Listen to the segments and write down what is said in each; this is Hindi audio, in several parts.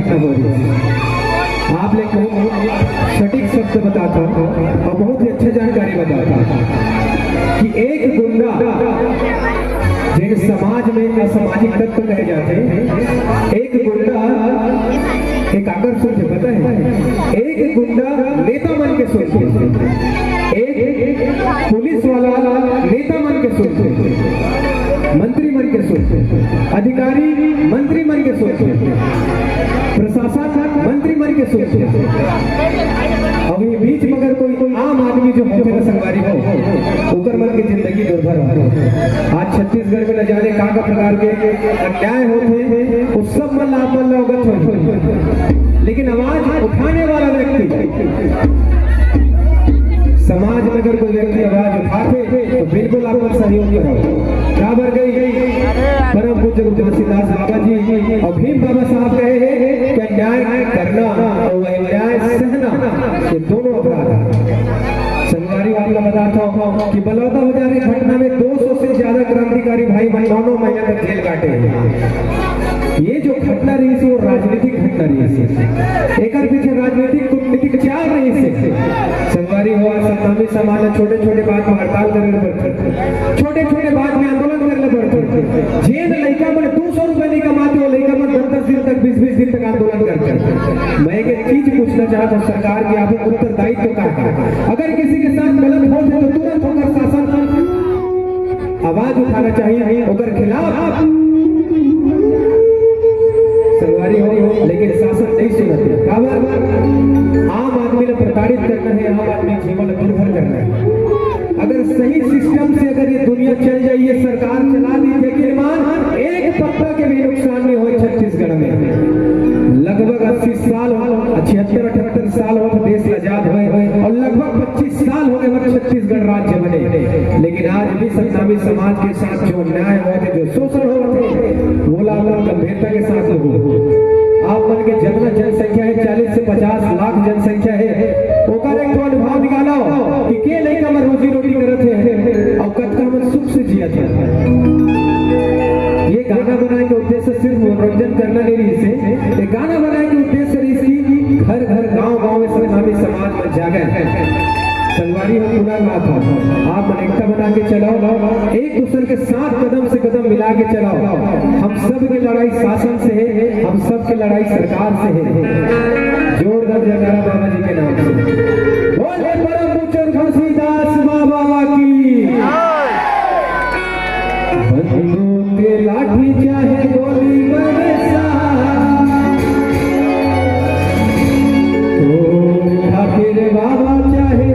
घटना हो रही है। आप लेकिन सटीक शब्द बताता और बहुत ही अच्छी जानकारी बताता कि एक गुंडा जिन समाज में असामाजिक तत्व कहे जाते हैं, एक गुंडा एक आकर्षण से पता है, एक गुंडा नेता मन के सोचते, एक पुलिस वाला नेता मन के सोचते, मंत्री मन के सोचते, अधिकारी मंत्री मन के सोचते, प्रशासन मंत्री मन के सोचते। अब ये बीच में अगर कोई आम आदमी जो होते ना संगवारी हो उकर मन की जिंदगी दुर्भर हो। आज छत्तीसगढ़ में न जाने का प्रकार के अन्याय होते उस सब मन अवगत हो, लेकिन आवाज उठाने वाला व्यक्ति समाज में अगर कोई व्यक्ति आवाज उठाते तो बिल्कुल आपका सहयोग करो। बराबर गई परम पूज्य गुरु तुलसीदास बाबा जी और भीम बाबा साहब कहे कि न्याय करना और अन्याय सहना ये दोनों अपराध है। संगवारी आपको बताता हूँ कि बलौदा बाजार की घटना में 200 से ज्यादा क्रांतिकारी भाई बहनों 9 महीने तक जेल काटे हैं। ये जो घटना रही थी वो राजनीतिक घटना रही थी, एक पीछे राजनीतिक कूटनीतिक चाल रही थी। संगवारी हुआ सत्तावी समाज छोटे छोटे बात में हड़ताल करने पड़ते, छोटे छोटे बात में आंदोलन करने पड़ते। जेल लड़का मन 200 रुपए नहीं कमाते, वो लड़का मन 10 दिन तक 20 दिन तक आंदोलन करते। मैं एक चीज पूछना चाहता हूँ सरकार की, आप उत्तरदायित्व का अगर किसी के साथ गलत हो तो तुरंत होकर शासन आवाज उठाना चाहिए उनके खिलाफ। संगवारी हो लेकिन शासन नहीं सुनते। आम आदमी ने प्रताड़ित करना है, आम आदमी जीवन निर्भर करना है। अगर सही सिस्टम से अगर ये दुनिया चल जाइए, सरकार चला दी, लेकिन मान एक तबका के भी नुकसान नहीं हो। छत्तीसगढ़ में लगभग 80 साल 76-78 साल हो देश आजाद हुए और लगभग 25 साल होने पर छत्तीसगढ़ राज्य बने, लेकिन आज भी सत्तावी समाज के साथ जो अन्याय हुए थे, जो शोषण हुए थे, वो गंभीरता के साथ हो। आप मन के जितना जनसंख्या है 40 से 50 लाख जनसंख्या है, ओकर एक तो अनुभव निकालो कि के लइका में रोजी रोटी करत है और कतका में सुख से जिया था। ये गाना बनाने के उद्देश्य सिर्फ मनोरंजन करना नहीं रही से, ये गाना बनाने के उद्देश्य रही घर घर गांव गांव में सभी समाज में जागृत संगवारी हो पूरा बात हो। आप अनेकता बना के चलाओ, एक दूसरे के साथ कदम से कदम मिला के चलाओ। हम सब की लड़ाई शासन से है, हम सब की लड़ाई सरकार से है। जोरदार जयकारा बाबा जी के नाम से बोले परम पूज्य तुलसीदास बाबा की। बंदूक के लाठी चाहे गोली बरसा, तो ठाकुर बाबा चाहे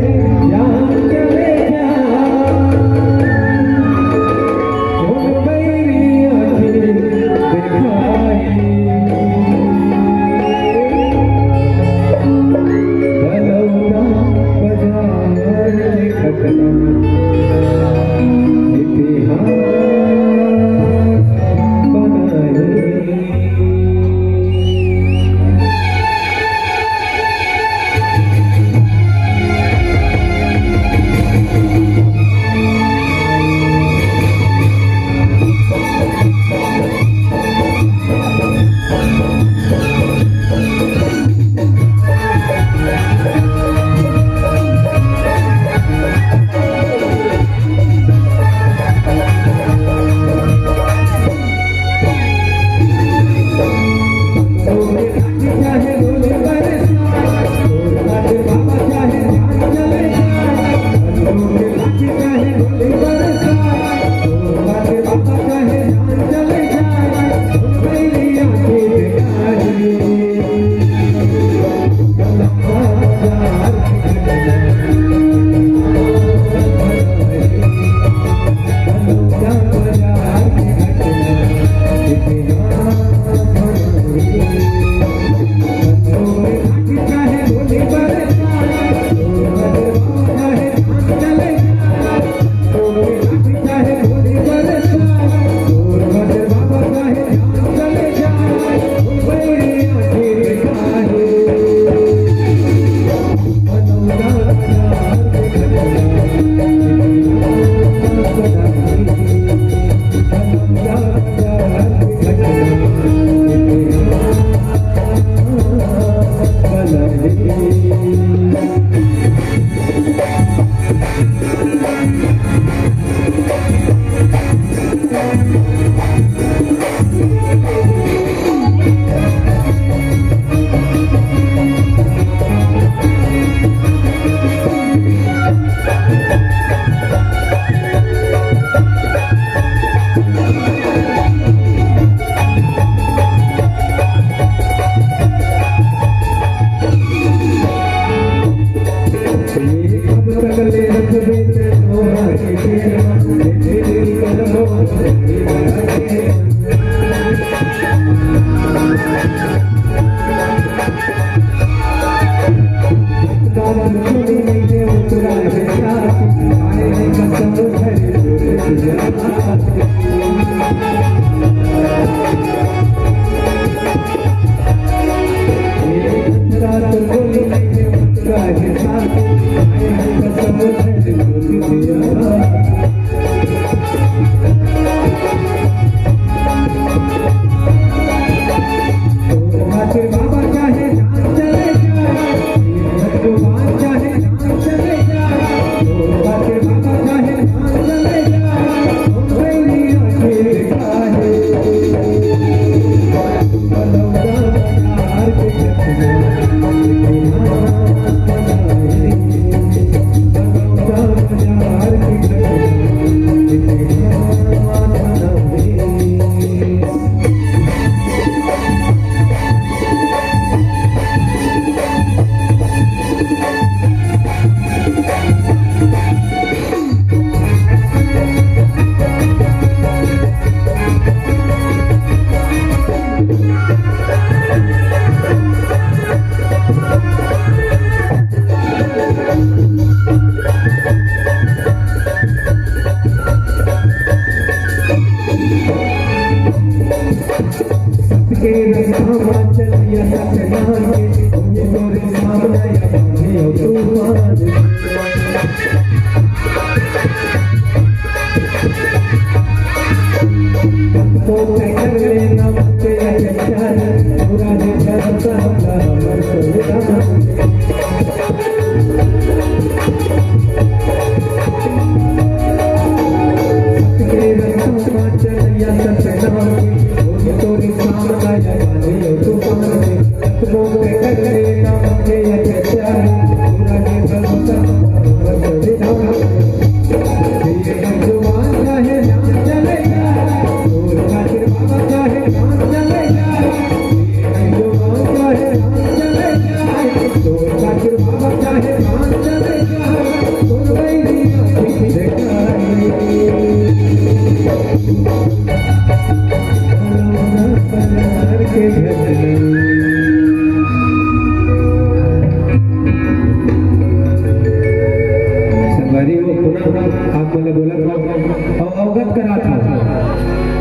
अवगत करा था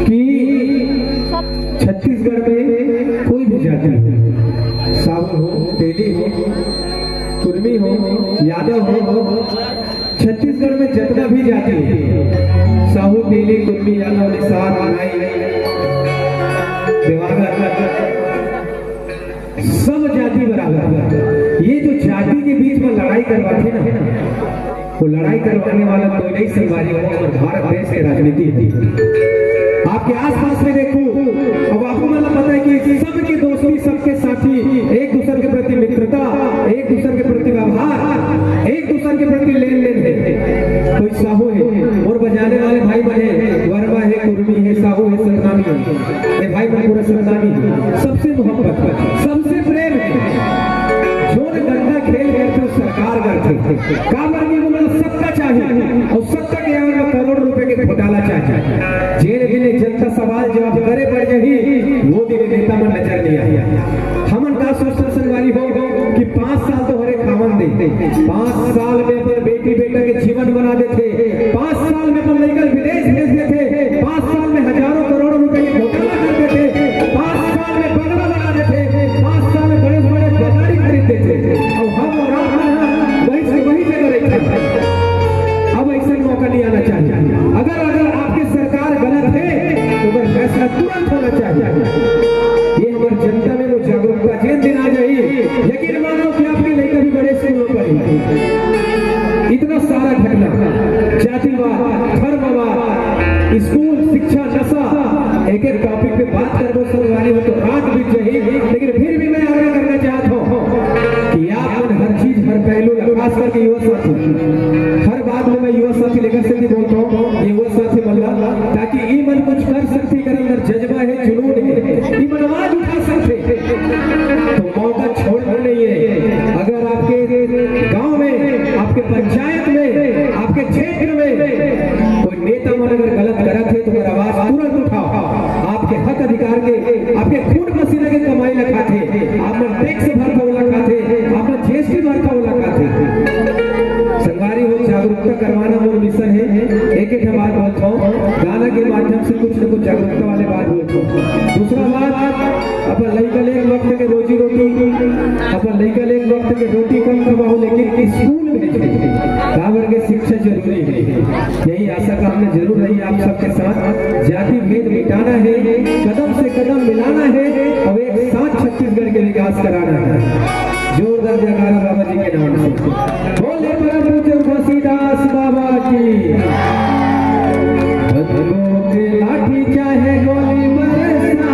कि छत्तीसगढ़ में कोई भी जाति हो, साहू हो, तेली हो, कुर्मी हो, यादव हो, छत्तीसगढ़ में जितना भी जाति है, साहू, तेली, कुर्मी, यादव, निषाद, नाई, सब जाति बराबर। ये जो जाति के बीच में लड़ाई करवाते ना, वो लड़ाई करवाने वाला कोई नहीं संगवारी हो, भारत देश की राजनीति है। आपके आसपास में देखो, अब आपको मतलब पता है कि सबके दोस्ती, सबके साथी, एक दूसरे के प्रति मित्रता, एक दूसरे के प्रति व्यवहार, एक दूसरे के प्रति लेन देन है। कोई साहू है और बजाने वाले भाई बने, वर्मा है, कुर्मी है, साहू है, सरनामी है, ये भाई बने पूरा सरनामी है। सबसे मोहब्बत, सबसे प्रेम है। जो गंदा खेल करते सरकार करते काम करने को मतलब सबका चाहिए, और सबका के में करोड़ रुपए के घोटाला चाहिए। जेल गिने जनता सवाल जवाब करे पड़ जाही, वो दिन नेता में नजर नहीं आया। हमन का सोचते संगवारी हो कि 5 साल तो हरे खावन देते, 5 साल में अपने बेटी बेटा के जीवन बना देते, 5 साल में अपन लेकर विदेश भेज देते, 5 साल में हजारों करोड़ों रुपए के घोटाला कर देते, 5 साल में बंगला बना देते, 5 साल में बड़े बड़े गाड़ी खरीद देते, और हम और आप वही से वही जगह रहते। अब ऐसा मौका नहीं आना चाहिए। अगर आपकी सरकार गलत है तो वह फैसला तुरंत होना चाहिए। ये हमारी जनता में वो जागरूकता जिन दिन आ जाए, यकीन मानो कि आपके लेकर भी बड़े स्कूलों पर इतना सारा घटना, जातिवाद, धर्मवाद, स्कूल, शिक्षा, नशा, एक एक टॉपिक पे बात करबो सरकारी हो तो रात बीत जाए। लेकिन फिर भी मैं आग्रह करना चाहता हूँ कि आप हर चीज, हर पहलू, खास करके युवा साथी, हर बात में मैं युवा साथी लेकर से भी बोलता हूँ, युवा साथी मल्ला, ताकि ई मन कुछ कर सकते, कर अंदर जज्बा है, जुनून है, ई मन आवाज उठा सकते, तो मौका छोड़ना नहीं है। अगर आपके गांव में, आपके पंचायत में, आपके क्षेत्र में कोई नेता मन अगर गलत करत है तो आवाज तुरंत उठाओ। आपके हक अधिकार के, आपके खून पसीने के कमाई लखाते, आप टैक्स भरता वो लखाते, आप जीएसटी भरता वो लखाते। संगवारी हो जागरूकता करवाना वो मिशन है। एक एक बात बोलता हूँ, गाना के माध्यम से कुछ न कुछ जागरूकता वाले बात बोलता हूँ। दूसरा बात, अपन लइकल एक वक्त के रोजी रोटी, अपन लइकल एक वक्त के रोटी कम कमाओ, लेकिन स्कूल में काबर के शिक्षा जरूरी है। यही आशा कामना जरूर रही आप सबके साथ। जाति भेद मिटाना है, कदम से कदम मिलाना है, और एक साथ छत्तीसगढ़ के विकास कराना है। जोरदार जयकारा बाबा जी के नाम से बोले परम पूज्य घसीदास बाबा की। बदलो के लाठी चाहे गोली बरसा,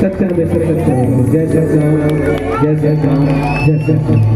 सत्य में सत्य जय जय राम जय जय राम जय जय राम।